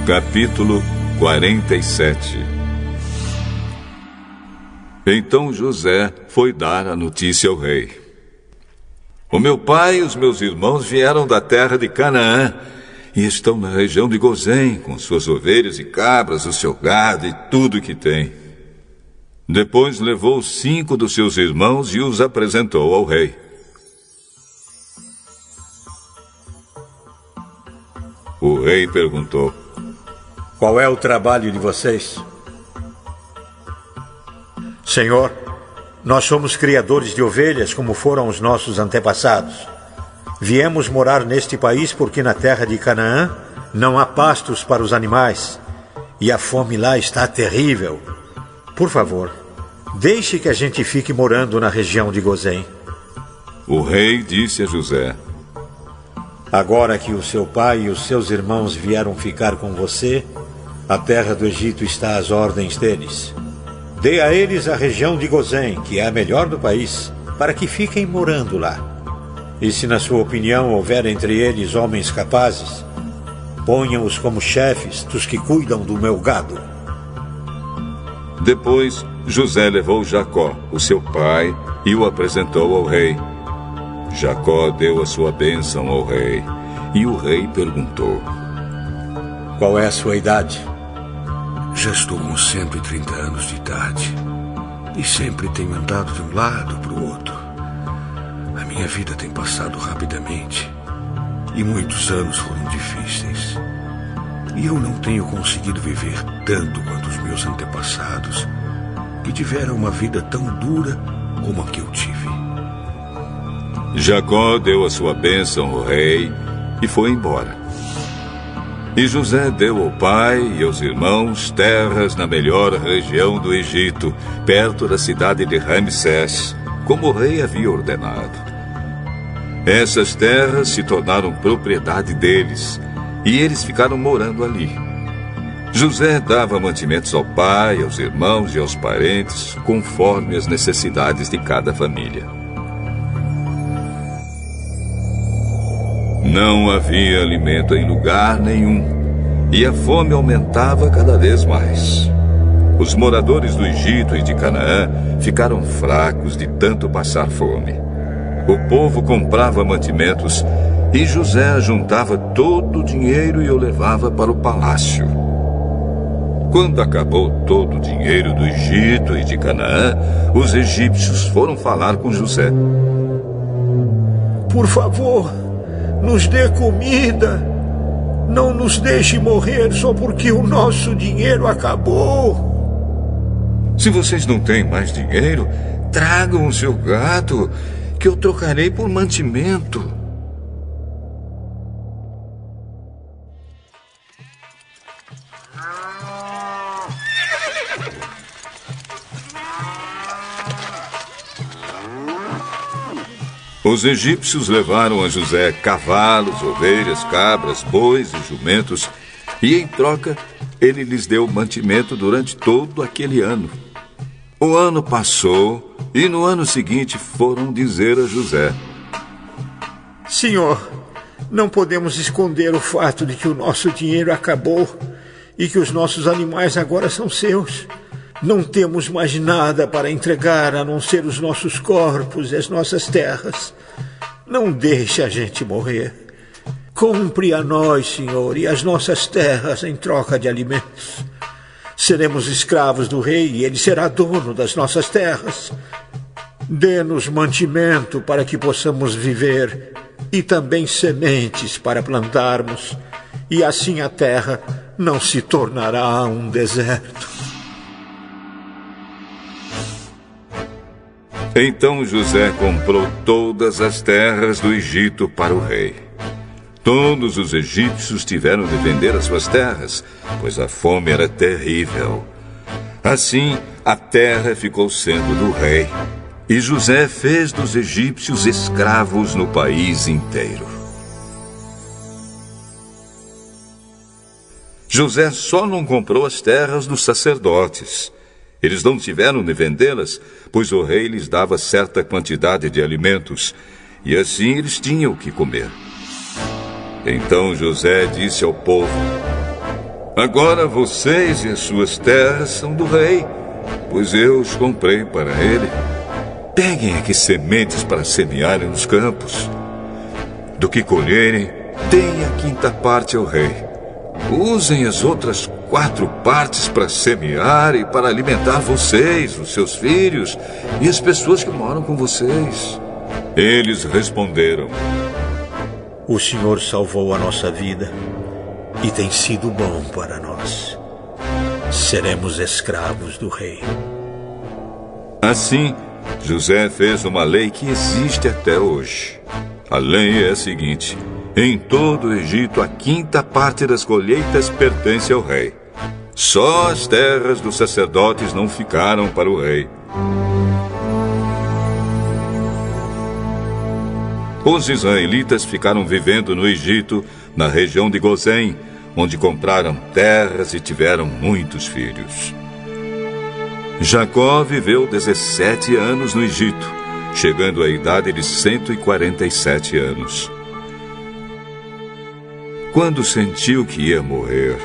Capítulo 47. Então José foi dar a notícia ao rei. O meu pai e os meus irmãos vieram da terra de Canaã e estão na região de Gozém, com suas ovelhas e cabras, o seu gado e tudo que tem. Depois levou 5 dos seus irmãos e os apresentou ao rei. O rei perguntou: qual é o trabalho de vocês? Senhor, nós somos criadores de ovelhas, como foram os nossos antepassados. Viemos morar neste país porque na terra de Canaã não há pastos para os animais e a fome lá está terrível. Por favor, deixe que a gente fique morando na região de Gozém. O rei disse a José: agora que o seu pai e os seus irmãos vieram ficar com você, a terra do Egito está às ordens deles. Dê a eles a região de Gozém, que é a melhor do país, para que fiquem morando lá. E se na sua opinião houver entre eles homens capazes, ponham-os como chefes dos que cuidam do meu gado. Depois José levou Jacó, o seu pai, e o apresentou ao rei. Jacó deu a sua bênção ao rei, e o rei perguntou: qual é a sua idade? Já estou com 130 anos de idade e sempre tenho andado de um lado para o outro. A minha vida tem passado rapidamente e muitos anos foram difíceis. E eu não tenho conseguido viver tanto quanto os meus antepassados, que tiveram uma vida tão dura como a que eu tive. Jacó deu a sua bênção ao rei e foi embora. E José deu ao pai e aos irmãos terras na melhor região do Egito, perto da cidade de Ramsés, como o rei havia ordenado. Essas terras se tornaram propriedade deles, e eles ficaram morando ali. José dava mantimentos ao pai, aos irmãos e aos parentes, conforme as necessidades de cada família. Não havia alimento em lugar nenhum, e a fome aumentava cada vez mais. Os moradores do Egito e de Canaã ficaram fracos de tanto passar fome. O povo comprava mantimentos e José juntava todo o dinheiro e o levava para o palácio. Quando acabou todo o dinheiro do Egito e de Canaã, os egípcios foram falar com José. Por favor, nos dê comida. Não nos deixe morrer só porque o nosso dinheiro acabou. Se vocês não têm mais dinheiro, tragam o seu gado, que eu trocarei por mantimento. Os egípcios levaram a José cavalos, ovelhas, cabras, bois e jumentos, e em troca ele lhes deu mantimento durante todo aquele ano. O ano passou e no ano seguinte foram dizer a José: Senhor, não podemos esconder o fato de que o nosso dinheiro acabou e que os nossos animais agora são seus. Não temos mais nada para entregar a não ser os nossos corpos e as nossas terras. Não deixe a gente morrer. Compre a nós, Senhor, e as nossas terras em troca de alimentos. Seremos escravos do rei e ele será dono das nossas terras. Dê-nos mantimento para que possamos viver e também sementes para plantarmos, e assim a terra não se tornará um deserto. Então José comprou todas as terras do Egito para o rei. Todos os egípcios tiveram de vender as suas terras, pois a fome era terrível. Assim, a terra ficou sendo do rei. E José fez dos egípcios escravos no país inteiro. José só não comprou as terras dos sacerdotes. Eles não tiveram de vendê-las, pois o rei lhes dava certa quantidade de alimentos, e assim eles tinham o que comer. Então José disse ao povo: Agora vocês e as suas terras são do rei, pois eu os comprei para ele. Peguem aqui sementes para semearem nos campos. Do que colherem, deem a quinta parte ao rei. Usem as outras 4 partes para semear e para alimentar vocês, os seus filhos e as pessoas que moram com vocês. Eles responderam: O Senhor salvou a nossa vida e tem sido bom para nós. Seremos escravos do rei. Assim, José fez uma lei que existe até hoje. A lei é a seguinte: em todo o Egito, a quinta parte das colheitas pertence ao rei. Só as terras dos sacerdotes não ficaram para o rei. Os israelitas ficaram vivendo no Egito, na região de Gozém, onde compraram terras e tiveram muitos filhos. Jacó viveu 17 anos no Egito, chegando à idade de 147 anos. Quando sentiu que ia morrer,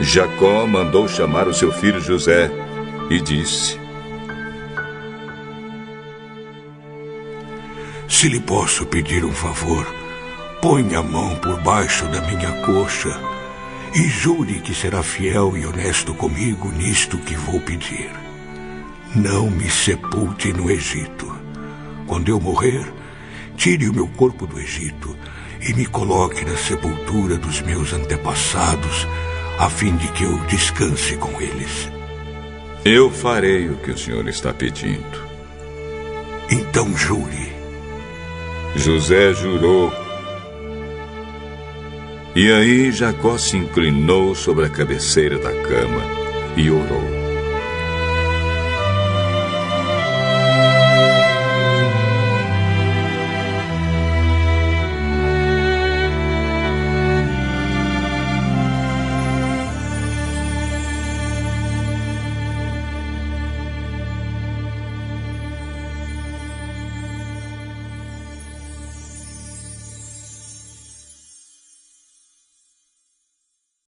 Jacó mandou chamar o seu filho José e disse: Se lhe posso pedir um favor, ponha a mão por baixo da minha coxa e jure que será fiel e honesto comigo nisto que vou pedir. Não me sepulte no Egito. Quando eu morrer, tire o meu corpo do Egito e me coloque na sepultura dos meus antepassados, a fim de que eu descanse com eles. Eu farei o que o senhor está pedindo. Então jure. José jurou. E aí Jacó se inclinou sobre a cabeceira da cama e orou: